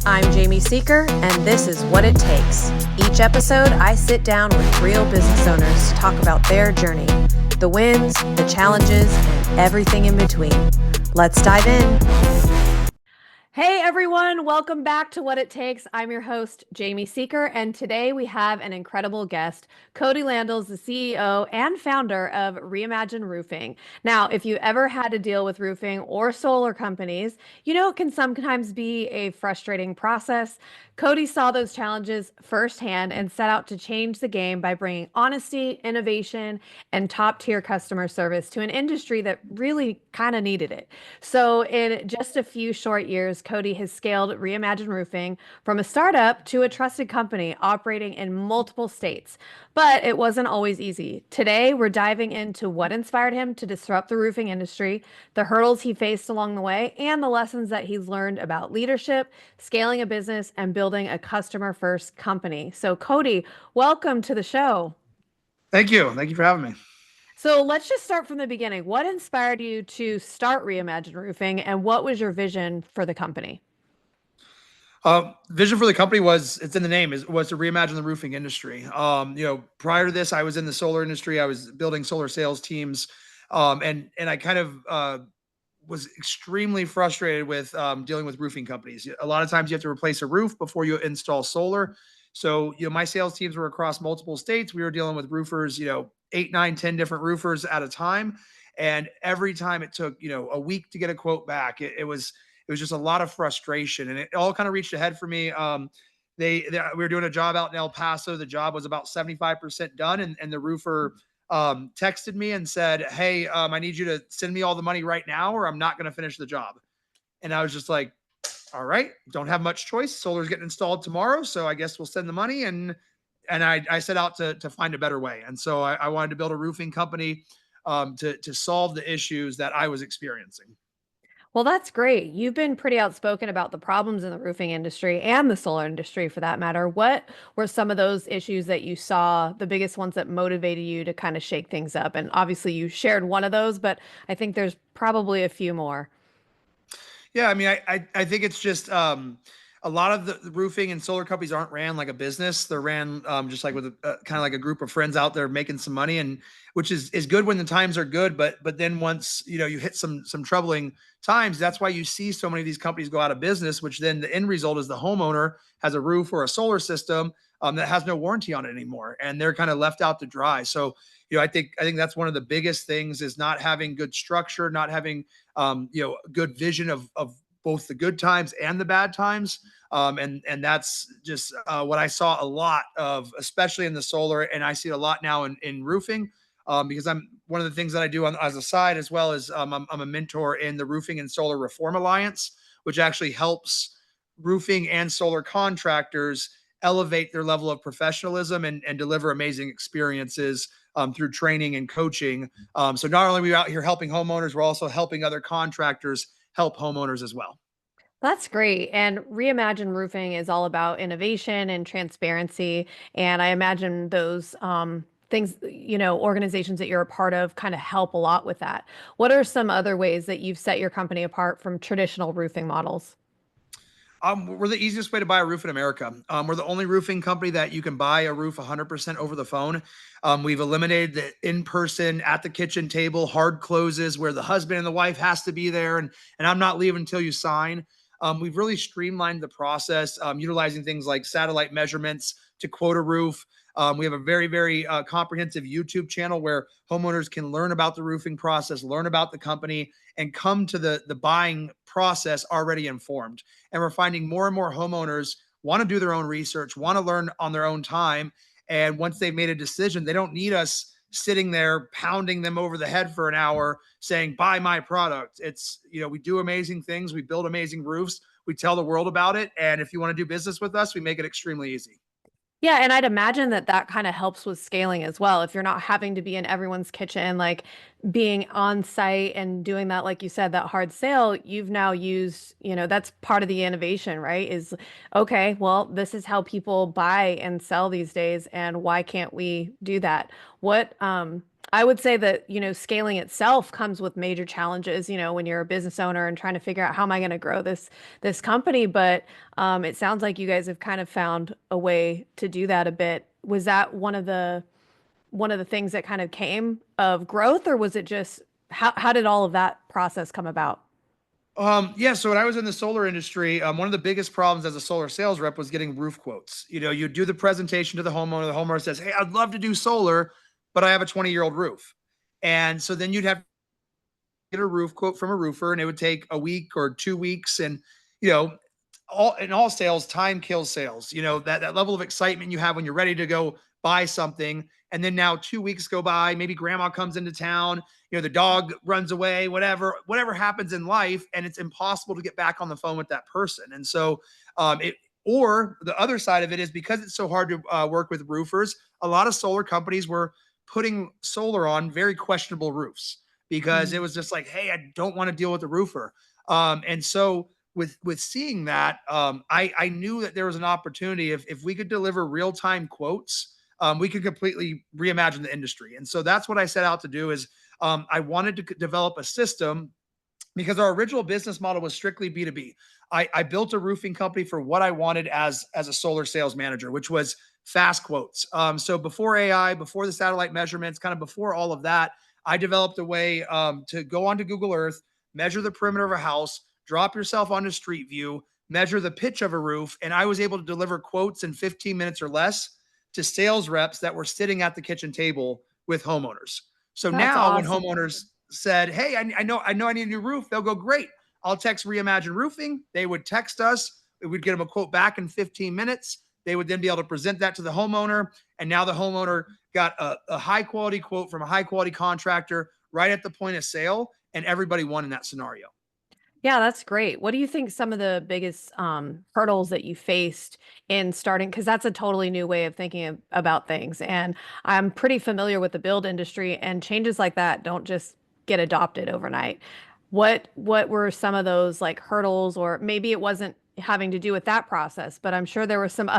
I'm Jamie Seeker, and this is What It Takes. Each episode, I sit down with real business owners to talk about their journey, the wins, the challenges, and everything in between. Let's dive in. Hey everyone, welcome back to What It Takes. I'm your host, Jamie Seeker, and today we have an incredible guest, Kody Landals, the CEO and founder of Reimagine Roofing. Now, if you ever had to deal with roofing or solar companies, you know it can sometimes be a frustrating process. Kody saw those challenges firsthand and set out to change the game by bringing honesty, innovation, and top-tier customer service to an industry that really kind of needed it. So, in just a few short years, Kody has scaled Reimagine Roofing from a startup to a trusted company operating in multiple states. But it wasn't always easy. Today, we're diving into what inspired him to disrupt the roofing industry, the hurdles he faced along the way, and the lessons that he's learned about leadership, scaling a business, and building a customer first company. So, Kody, welcome to the show. Thank you. Thank you for having me. So let's just start from the beginning. What inspired you to start Reimagine Roofing, and what was your vision for the company? Vision for the company it's in the name, was to reimagine the roofing industry. Prior to this, I was in the solar industry. I was building solar sales teams, and I kind of was extremely frustrated with dealing with roofing companies. A lot of times, you have to replace a roof before you install solar. So, my sales teams were across multiple states. We were dealing with roofers, eight, nine, 10 different roofers at a time, and every time it took a week to get a quote back. It was just a lot of frustration, and it all kind of reached a head for me. We were doing a job out in El Paso. The job was about 75% done, and the roofer texted me and said, "Hey, I need you to send me all the money right now, or I'm not going to finish the job." And I was just like, "All right, don't have much choice. Solar's getting installed tomorrow, so I guess we'll send the money." And I set out to find a better way, and so I wanted to build a roofing company to solve the issues that I was experiencing. Well, that's great. You've been pretty outspoken about the problems in the roofing industry and the solar industry for that matter. What were some of those issues that you saw, the biggest ones that motivated you to kind of shake things up? And obviously, you shared one of those, but I think there's probably a few more. Yeah, I mean, I think it's just a lot of the roofing and solar companies aren't ran like a business. They're ran just like with kind of like a group of friends out there making some money, and which is good when the times are good. But then once you hit some troubling times, that's why you see so many of these companies go out of business. Which then the end result is the homeowner has a roof or a solar system that has no warranty on it anymore, and they're kind of left out to dry. So I think that's one of the biggest things is not having good structure, not having good vision of both the good times and the bad times. And that's just what I saw a lot of, especially in the solar, and I see it a lot now in roofing. Because I'm one of the things that I do as a side, as well as I'm a mentor in the Roofing and Solar Reform Alliance, which actually helps roofing and solar contractors elevate their level of professionalism and deliver amazing experiences through training and coaching. So not only are we out here helping homeowners, we're also helping other contractors help homeowners as well. That's great. And Reimagine Roofing is all about innovation and transparency. And I imagine those things, organizations that you're a part of kind of help a lot with that. What are some other ways that you've set your company apart from traditional roofing models? We're the easiest way to buy a roof in America. We're the only roofing company that you can buy a roof 100% over the phone. We've eliminated the in-person at the kitchen table hard closes where the husband and the wife has to be there, and I'm not leaving until you sign. We've really streamlined the process, utilizing things like satellite measurements to quote a roof. We have a very, very comprehensive YouTube channel where homeowners can learn about the roofing process, learn about the company, and come to the buying process already informed. And we're finding more and more homeowners want to do their own research, want to learn on their own time. And once they've made a decision, they don't need us sitting there pounding them over the head for an hour saying, buy my product. We do amazing things. We build amazing roofs. We tell the world about it. And if you want to do business with us, we make it extremely easy. Yeah, and I'd imagine that that kind of helps with scaling as well. If you're not having to be in everyone's kitchen, like being on site and doing that, like you said, that hard sale, you've now used, that's part of the innovation, right? Is okay, well, this is how people buy and sell these days, and why can't we do that? What I would say that, scaling itself comes with major challenges, when you're a business owner and trying to figure out how am I going to grow this company. But it sounds like you guys have kind of found a way to do that a bit. Was that one of the things that kind of came of growth, or was it just how did all of that process come about? Yeah. So when I was in the solar industry, one of the biggest problems as a solar sales rep was getting roof quotes. You do the presentation to the homeowner. The homeowner says, "Hey, I'd love to do solar, but I have a 20-year-old roof." And so then you'd have to get a roof quote from a roofer, and it would take a week or 2 weeks. And you know, all sales, time kills sales. That level of excitement you have when you're ready to go buy something, and then now 2 weeks go by, maybe grandma comes into town, the dog runs away, whatever happens in life, and it's impossible to get back on the phone with that person. And so it or the other side of it is, because it's so hard to work with roofers, a lot of solar companies were putting solar on very questionable roofs because it Mm. was just like, hey, I don't want to deal with the roofer. And so with seeing that, I knew that there was an opportunity. If we could deliver real time quotes, we could completely reimagine the industry. And so that's what I set out to do. Is I wanted to develop a system, because our original business model was strictly B2B. I built a roofing company for what I wanted as a solar sales manager, which was fast quotes. So before AI, before the satellite measurements, kind of before all of that, I developed a way to go onto Google Earth, measure the perimeter of a house, drop yourself onto Street View, measure the pitch of a roof, and I was able to deliver quotes in 15 minutes or less to sales reps that were sitting at the kitchen table with homeowners. So That's now when awesome. homeowners said, "Hey, I know I need a new roof," they'll go, "Great. I'll text Reimagine Roofing." They would text us. We would get them a quote back in 15 minutes. They would then be able to present that to the homeowner. And now the homeowner got a high quality quote from a high quality contractor right at the point of sale. And everybody won in that scenario. Yeah, that's great. What do you think some of the biggest hurdles that you faced in starting? Because that's a totally new way of thinking about things. And I'm pretty familiar with the build industry, and changes like that don't just get adopted overnight. What were some of those like hurdles, or maybe it wasn't having to do with that process, but I'm sure there were some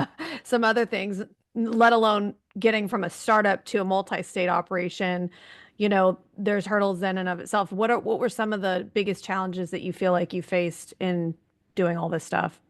some other things, let alone getting from a startup to a multi-state operation. There's hurdles in and of itself. What were some of the biggest challenges that you feel like you faced in doing all this stuff?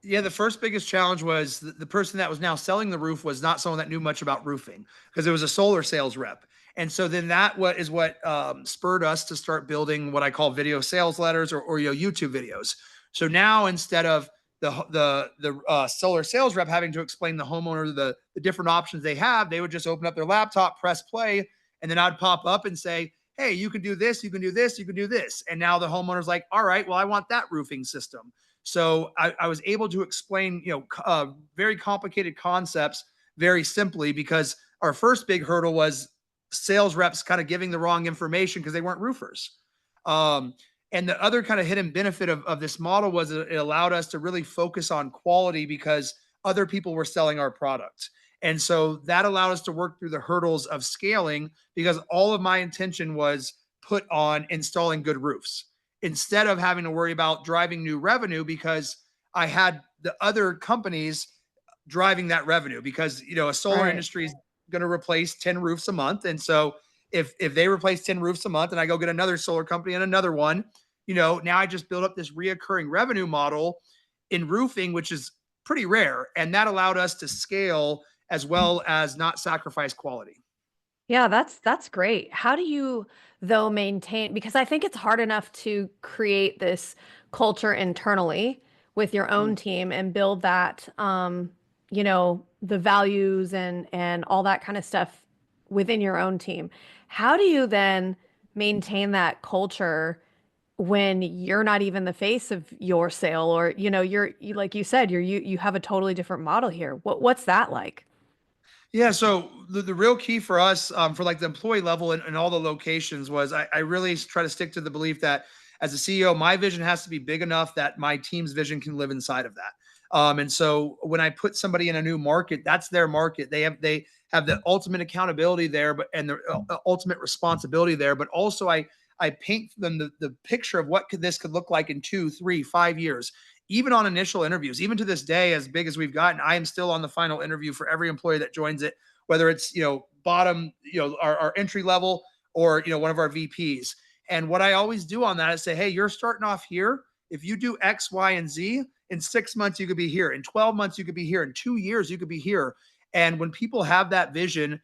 Yeah, the first biggest challenge was the person that was now selling the roof was not someone that knew much about roofing, because it was a solar sales rep. And so then that what is what spurred us to start building what I call video sales letters, or YouTube videos. So now, instead of the solar sales rep having to explain the homeowner the different options they have, they would just open up their laptop, press play, and then I'd pop up and say, "Hey, you can do this, you can do this, you can do this." And now the homeowner's like, "All right, well, I want that roofing system." So I was able to explain, very complicated concepts very simply, because our first big hurdle was sales reps kind of giving the wrong information because they weren't roofers. Um, and the other kind of hidden benefit of this model was it allowed us to really focus on quality, because other people were selling our product. And so that allowed us to work through the hurdles of scaling, because all of my intention was put on installing good roofs instead of having to worry about driving new revenue, because I had the other companies driving that revenue. Because a solar Right. industry is going to replace 10 roofs a month. And so if they replace 10 roofs a month and I go get another solar company and another one, now I just build up this reoccurring revenue model in roofing, which is pretty rare. And that allowed us to scale as well as not sacrifice quality. Yeah, that's great. How do you though maintain, because I think it's hard enough to create this culture internally with your own Mm. team and build that the values and all that kind of stuff within your own team. How do you then maintain that culture when you're not even the face of your sale, or like you said, you have a totally different model here. What's that like? Yeah, so the real key for us, for like the employee level and all the locations, was I really try to stick to the belief that as a CEO, my vision has to be big enough that my team's vision can live inside of that. And so when I put somebody in a new market, that's their market. They have the ultimate accountability there, but and the ultimate responsibility there. But also, I paint for them the picture of what this could look like in 2, 3, 5 years. Even on initial interviews, even to this day, as big as we've gotten, I am still on the final interview for every employee that joins it. whether it's, bottom, our entry level, or, one of our VPs. And what I always do on that is say, hey, you're starting off here. If you do X, Y, and Z, in 6 months, you could be here. In 12 months, you could be here. In 2 years, you could be here. And when people have that vision,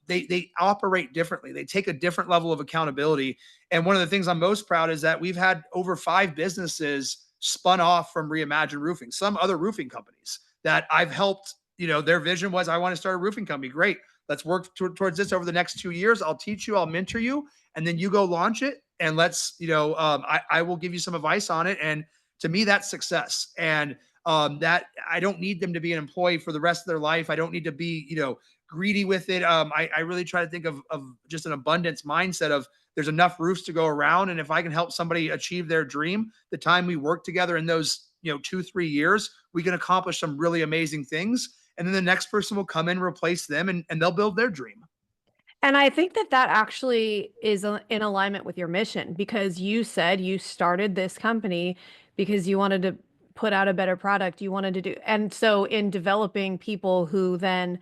they operate differently. They take a different level of accountability. And one of the things I'm most proud is that we've had over 5 businesses spun off from Reimagine Roofing, some other roofing companies that I've helped. Their vision was, I want to start a roofing company. Great. Let's work towards this over the next 2 years. I'll teach you, I'll mentor you, and then you go launch it. And let's, I will give you some advice on it. And to me, that's success. And that I don't need them to be an employee for the rest of their life. I don't need to be, greedy with it. I really try to think of just an abundance mindset of, there's enough roofs to go around. And if I can help somebody achieve their dream, the time we work together in those, 2-3 years, we can accomplish some really amazing things. And then the next person will come in, replace them, and they'll build their dream. And I think that that actually is in alignment with your mission because you said you started this company because you wanted to put out a better product. You wanted to do, and so in developing people who then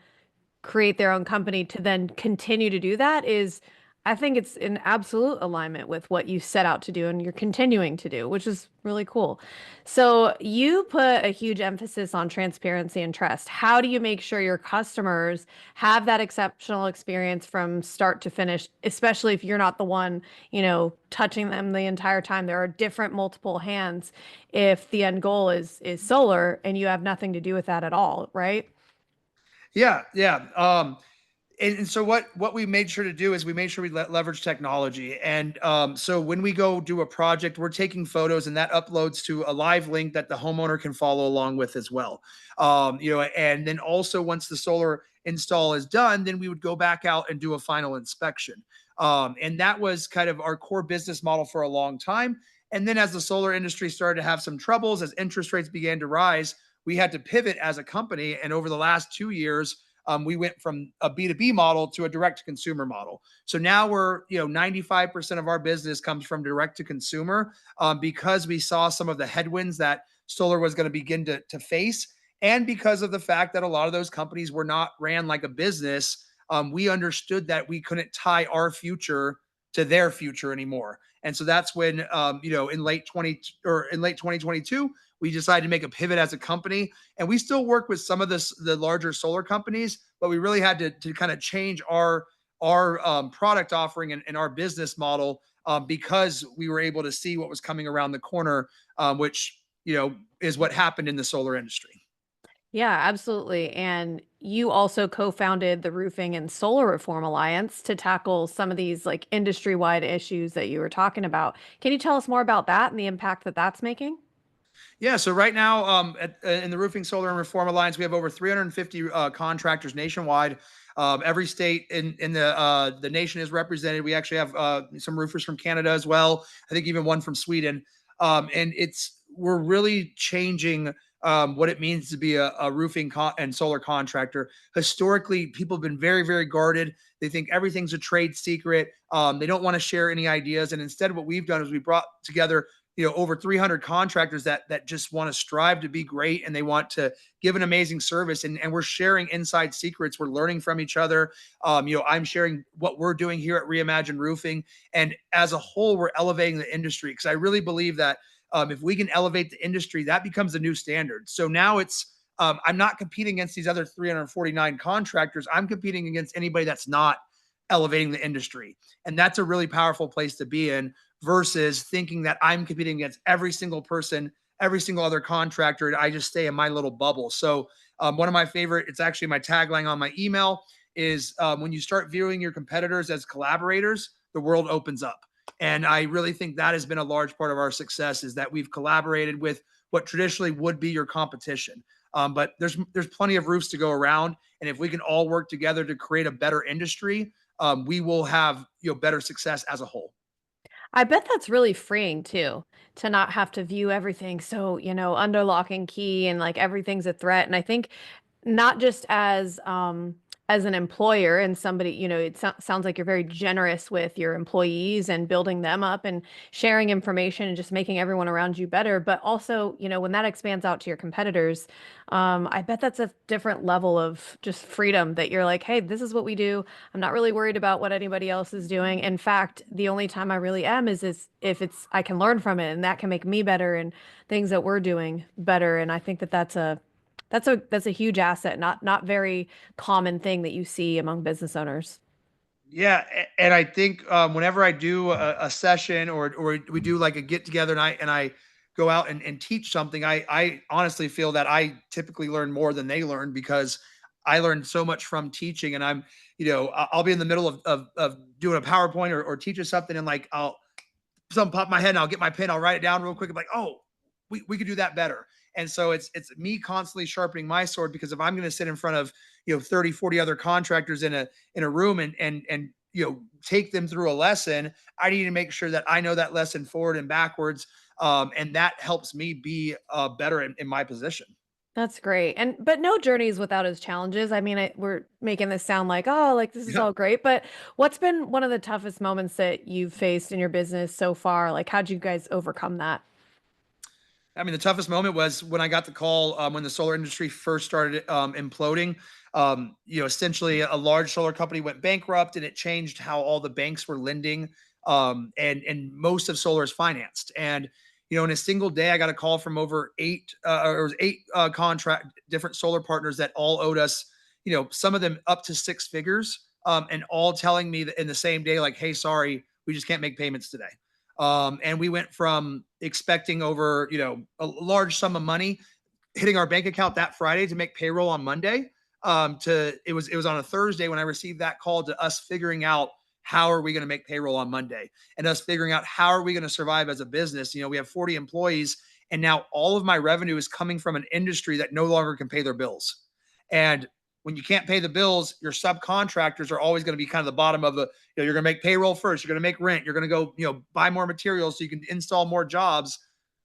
create their own company to then continue to do that is, I think it's in absolute alignment with what you set out to do and you're continuing to do, which is really cool. So you put a huge emphasis on transparency and trust. How do you make sure your customers have that exceptional experience from start to finish, especially if you're not the one, touching them the entire time? There are different multiple hands if the end goal is solar and you have nothing to do with that at all, right? Yeah, yeah. And so what we made sure to do is we made sure we leverage technology. And so when we go do a project, we're taking photos, and that uploads to a live link that the homeowner can follow along with as well. And then also once the solar install is done, then we would go back out and do a final inspection. And that was kind of our core business model for a long time. And then as the solar industry started to have some troubles, as interest rates began to rise, we had to pivot as a company. And over the last 2 years, we went from a B2B model to a direct to consumer model. So now we're, 95% of our business comes from direct to consumer, because we saw some of the headwinds that solar was going to begin to face. And because of the fact that a lot of those companies were not ran like a business, we understood that we couldn't tie our future to their future anymore. And so that's when, in late 2022, we decided to make a pivot as a company. And we still work with some of the larger solar companies, but we really had to kind of change our product offering and our business model, because we were able to see what was coming around the corner, which, is what happened in the solar industry. Yeah, absolutely. And you also co-founded the Roofing and Solar Reform Alliance to tackle some of these like industry-wide issues that you were talking about. Can you tell us more about that and the impact that that's making? Yeah, so right now, in the Roofing, Solar, and Reform Alliance, we have over 350 contractors nationwide. Every state in the nation is represented. We actually have some roofers from Canada as well. I think even one from Sweden. And we're really changing what it means to be a roofing and solar contractor. Historically, people have been very, very guarded. They think everything's a trade secret. They don't want to share any ideas. And instead, what we've done is we brought together over 300 contractors that just want to strive to be great, and they want to give an amazing service. And we're sharing inside secrets. We're learning from each other. I'm sharing what we're doing here at Reimagine Roofing. And as a whole, we're elevating the industry, because I really believe that if we can elevate the industry, that becomes the new standard. So now I'm not competing against these other 349 contractors. I'm competing against anybody that's not elevating the industry. And that's a really powerful place to be in, versus thinking that I'm competing against every single person, every single other contractor, and I just stay in my little bubble. So one of my favorite, it's actually my tagline on my email, is when you start viewing your competitors as collaborators, the world opens up. And I really think that has been a large part of our success, is that we've collaborated with what traditionally would be your competition. But there's plenty of roofs to go around. And if we can all work together to create a better industry, we will have better success as a whole. I bet that's really freeing too, to not have to view everything so, under lock and key and like everything's a threat. And I think not just as as an employer and somebody, it sounds like you're very generous with your employees and building them up and sharing information and just making everyone around you better. But also, when that expands out to your competitors, I bet that's a different level of just freedom that you're like, hey, this is what we do. I'm not really worried about what anybody else is doing. In fact, the only time I really am is if I can learn from it and that can make me better and things that we're doing better. And I think that that's a huge asset, not very common thing that you see among business owners. Yeah, and I think whenever I do a session or we do like a get together and I go out and teach something, I honestly feel that I typically learn more than they learn because I learned so much from teaching. And I'll be in the middle of doing a PowerPoint or teaching something, and like something pop in my head and I'll get my pen, I'll write it down real quick. I'm like, oh, we could do that better. And so it's me constantly sharpening my sword, because if I'm going to sit in front of 30, 40 other contractors in a room and take them through a lesson, I need to make sure that I know that lesson forward and backwards. And that helps me be better in my position. That's great. But no journey is without its challenges. I mean, we're making this sound like, oh, like this is Yeah. all great, but what's been one of the toughest moments that you've faced in your business so far? Like, how'd you guys overcome that? I mean, the toughest moment was when I got the call when the solar industry first started imploding. Essentially, a large solar company went bankrupt, and it changed how all the banks were lending, and most of solar is financed. And in a single day, I got a call from over or it was eight contract different solar partners that all owed us, some of them up to six figures, and all telling me that in the same day, like, "Hey, sorry, we just can't make payments today." And we went from expecting over, a large sum of money hitting our bank account that Friday to make payroll on Monday. To it was on a Thursday when I received that call, to us figuring out how are we going to make payroll on Monday, and us figuring out how are we going to survive as a business. We have 40 employees, and now all of my revenue is coming from an industry that no longer can pay their bills. And when you can't pay the bills, your subcontractors are always going to be kind of the bottom of the, you're going to make payroll first, you're going to make rent, you're going to go, buy more materials so you can install more jobs.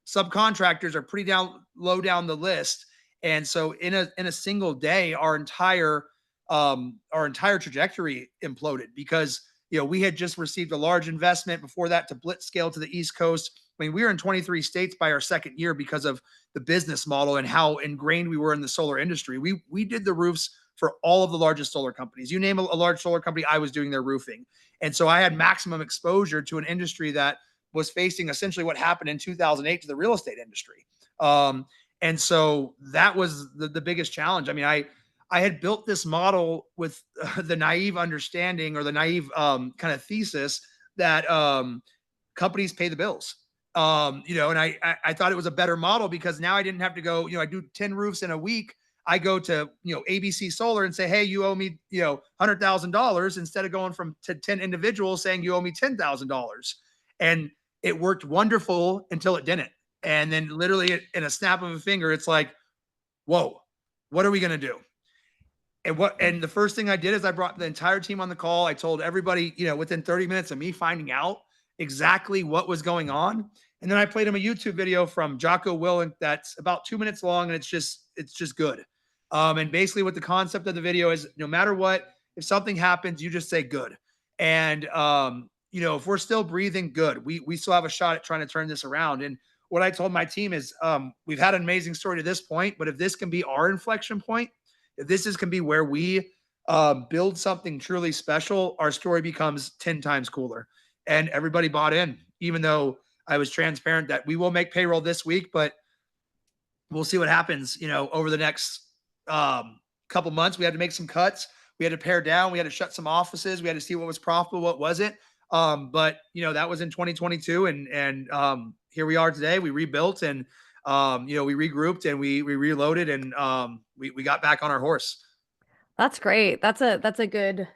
Subcontractors are pretty low down the list. And so in a single day, our entire trajectory imploded because we had just received a large investment before that to blitz scale to the East Coast. I mean, we were in 23 states by our second year because of the business model and how ingrained we were in the solar industry. We did the roofs for all of the largest solar companies. You name a large solar company, I was doing their roofing. And so I had maximum exposure to an industry that was facing essentially what happened in 2008 to the real estate industry. And so that was the biggest challenge. I mean, I had built this model with the naive understanding, or the naive kind of thesis that companies pay the bills. And I thought it was a better model because now I didn't have to go, I do 10 roofs in a week. I go to, ABC Solar and say, hey, you owe me, $100,000, instead of going to 10 individuals saying you owe me $10,000. And it worked wonderful until it didn't. And then literally in a snap of a finger, it's like, whoa, what are we going to do? And the first thing I did is I brought the entire team on the call. I told everybody, within 30 minutes of me finding out exactly what was going on. And then I played him a YouTube video from Jocko Willink that's about 2 minutes long, and it's just good. And basically what the concept of the video is, no matter what, if something happens, you just say good. And if we're still breathing, good. We still have a shot at trying to turn this around. And what I told my team is, we've had an amazing story to this point, but if this can be our inflection point, if can be where we build something truly special, our story becomes 10 times cooler. And everybody bought in, even though I was transparent that we will make payroll this week, but we'll see what happens, over the next couple months. We had to make some cuts. We had to pare down. We had to shut some offices. We had to see what was profitable, what wasn't. But that was in 2022, and here we are today. We rebuilt, and we regrouped, and we reloaded, and we got back on our horse. That's great. That's a good,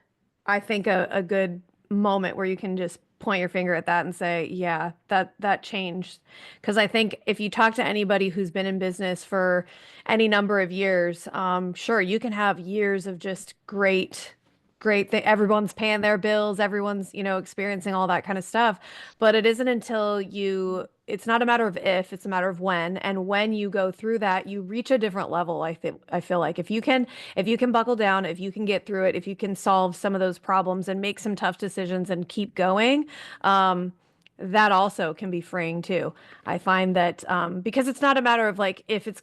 I think a good moment where you can just point your finger at that and say, yeah, that changed. Because I think if you talk to anybody who's been in business for any number of years, sure, you can have years of just great thing. Everyone's paying their bills, everyone's, experiencing all that kind of stuff. But it isn't until it's not a matter of if, it's a matter of when. And when you go through that, you reach a different level. I feel like if you can buckle down, if you can get through it, if you can solve some of those problems and make some tough decisions and keep going, that also can be freeing too. I find that because it's not a matter of like if it's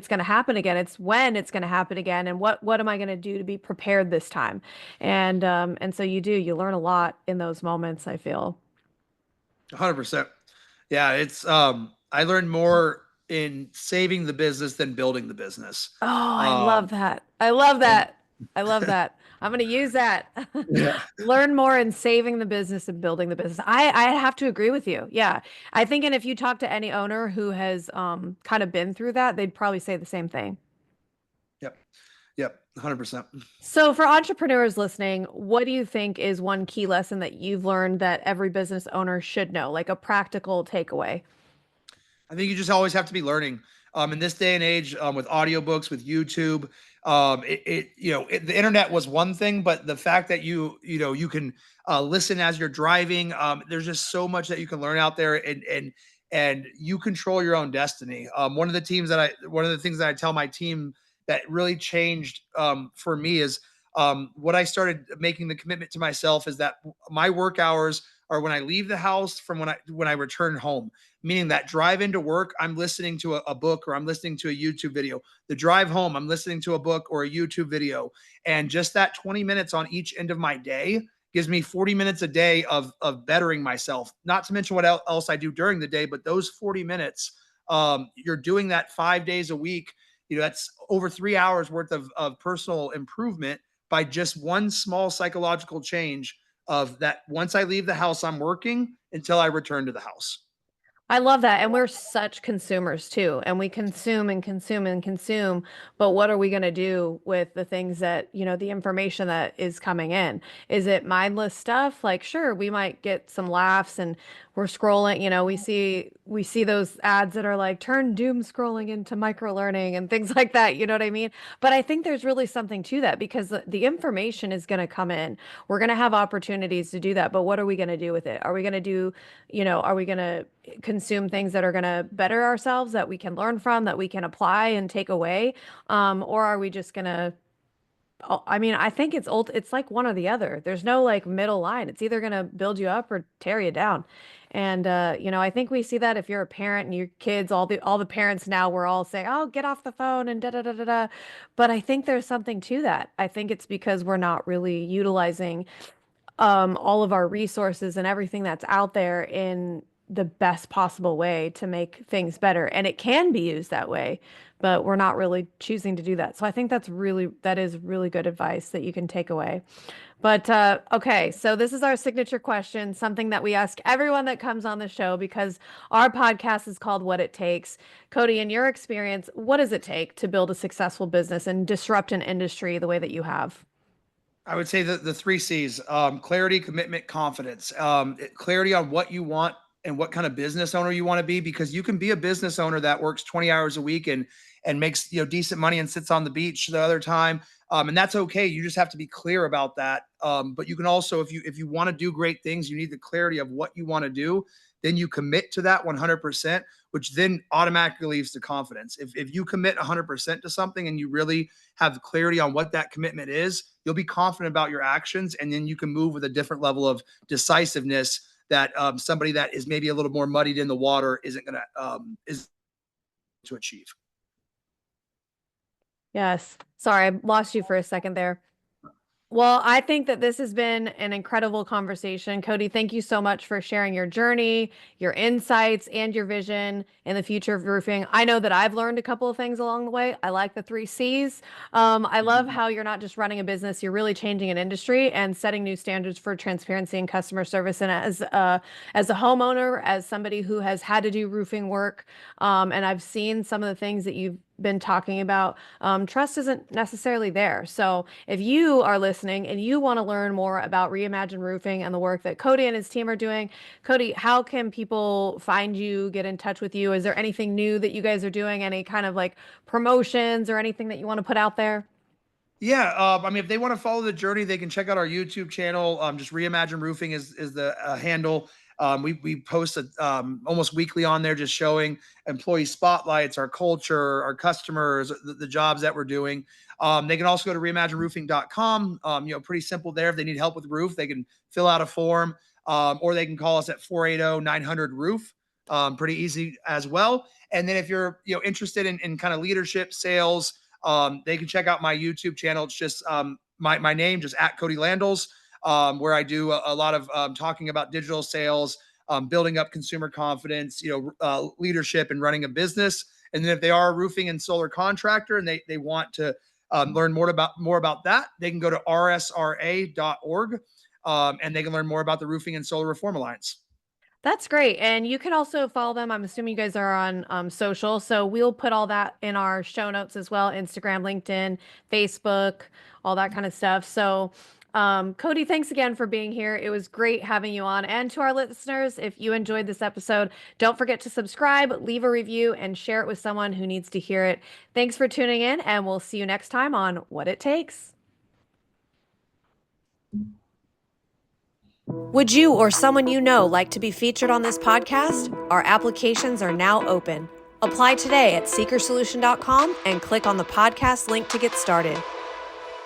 going to happen again, it's when it's going to happen again, and what am I going to do to be prepared this time? And so you learn a lot in those moments, I feel. 100%. Yeah, it's I learned more in saving the business than building the business. Oh, I love Um that. I love and that. I love that. I'm going to use that. yeah. Learn more in saving the business and building the business. I have to agree with you. Yeah. I think, and if you talk to any owner who has kind of been through that, they'd probably say the same thing. Yep. Yep. 100%. So, for entrepreneurs listening, what do you think is one key lesson that you've learned that every business owner should know, like a practical takeaway? I think you just always have to be learning. In this day and age, with audiobooks, with YouTube, the internet was one thing, but the fact that you can listen as you're driving, there's just so much that you can learn out there, and you control your own destiny. One of the things that I tell my team that really changed for me is what I started making the commitment to myself is that my work hours are when I leave the house from when I return home, meaning that drive into work, I'm listening to a book or I'm listening to a YouTube video. The drive home, I'm listening to a book or a YouTube video. And just that 20 minutes on each end of my day gives me 40 minutes a day of bettering myself, not to mention what else I do during the day, but those 40 minutes, you're doing that 5 days a week. That's over 3 hours worth of personal improvement by just one small psychological change of that. Once I leave the house, I'm working until I return to the house. I love that. And we're such consumers too. And we consume and consume and consume. But what are we going to do with the things that, the information that is coming in? Is it mindless stuff? Like, sure, we might get some laughs and we're scrolling, we see those ads that are like turn doom scrolling into micro learning and things like that. You know what I mean? But I think there's really something to that because the information is going to come in. We're going to have opportunities to do that. But what are we going to do with it? Are we going to are we going to consume things that are going to better ourselves, that we can learn from, that we can apply and take away? Or are we just going to, I mean, I think it's like one or the other. There's no like middle line. It's either going to build you up or tear you down. And I think we see that if you're a parent and your kids, all the parents now, we're all saying, "Oh, get off the phone," and da da da da da. But I think there's something to that. I think it's because we're not really utilizing all of our resources and everything that's out there in the best possible way to make things better. And it can be used that way, but we're not really choosing to do that. So I think that is really good advice that you can take away. But okay, so this is our signature question, something that we ask everyone that comes on the show because our podcast is called What It Takes. Kody, in your experience, what does it take to build a successful business and disrupt an industry the way that you have? I would say the three C's: clarity, commitment, confidence. Clarity on what you want and what kind of business owner you want to be, because you can be a business owner that works 20 hours a week and makes decent money and sits on the beach the other time, and that's okay. You just have to be clear about that. But you can also, if you want to do great things, you need the clarity of what you want to do. Then you commit to that 100%, which then automatically leads to confidence. If you commit 100% to something and you really have clarity on what that commitment is, you'll be confident about your actions, and then you can move with a different level of decisiveness that somebody that is maybe a little more muddied in the water isn't going to is to achieve. Yes. Sorry, I lost you for a second there. Well, I think that this has been an incredible conversation. Kody, thank you so much for sharing your journey, your insights, and your vision in the future of roofing. I know that I've learned a couple of things along the way. I like the three C's. I love how you're not just running a business, you're really changing an industry and setting new standards for transparency and customer service. And as a homeowner, as somebody who has had to do roofing work, and I've seen some of the things that you've been talking about, trust isn't necessarily there. So if you are listening and you want to learn more about Reimagine Roofing and the work that Kody and his team are doing, Kody, how can people find you, get in touch with you? Is there anything new that you guys are doing? Any kind of like promotions or anything that you want to put out there? Yeah, I mean, if they want to follow the journey, they can check out our YouTube channel. Just Reimagine Roofing is the handle. We post almost weekly on there, just showing employee spotlights, our culture, our customers, the jobs that we're doing. They can also go to reimagineroofing.com. Pretty simple there. If they need help with roof, they can fill out a form, or they can call us at 480-900-roof. Pretty easy as well. And then if you're interested in kind of leadership, sales, they can check out my YouTube channel. It's just my name, just at Kody Landals, where I do a lot of talking about digital sales, building up consumer confidence, leadership and running a business. And then if they are a roofing and solar contractor and they want to learn more about that, they can go to rsra.org, and they can learn more about the Roofing and Solar Reform Alliance. That's great. And you can also follow them. I'm assuming you guys are on social. So we'll put all that in our show notes as well: Instagram, LinkedIn, Facebook, all that kind of stuff. So, Kody, thanks again for being here. It was great having you on. And to our listeners, if you enjoyed this episode, don't forget to subscribe, leave a review, and share it with someone who needs to hear it. Thanks for tuning in, and we'll see you next time on What It Takes. Would you or someone you know like to be featured on this podcast? Our applications are now open. Apply today at seekersolution.com and click on the podcast link to get started.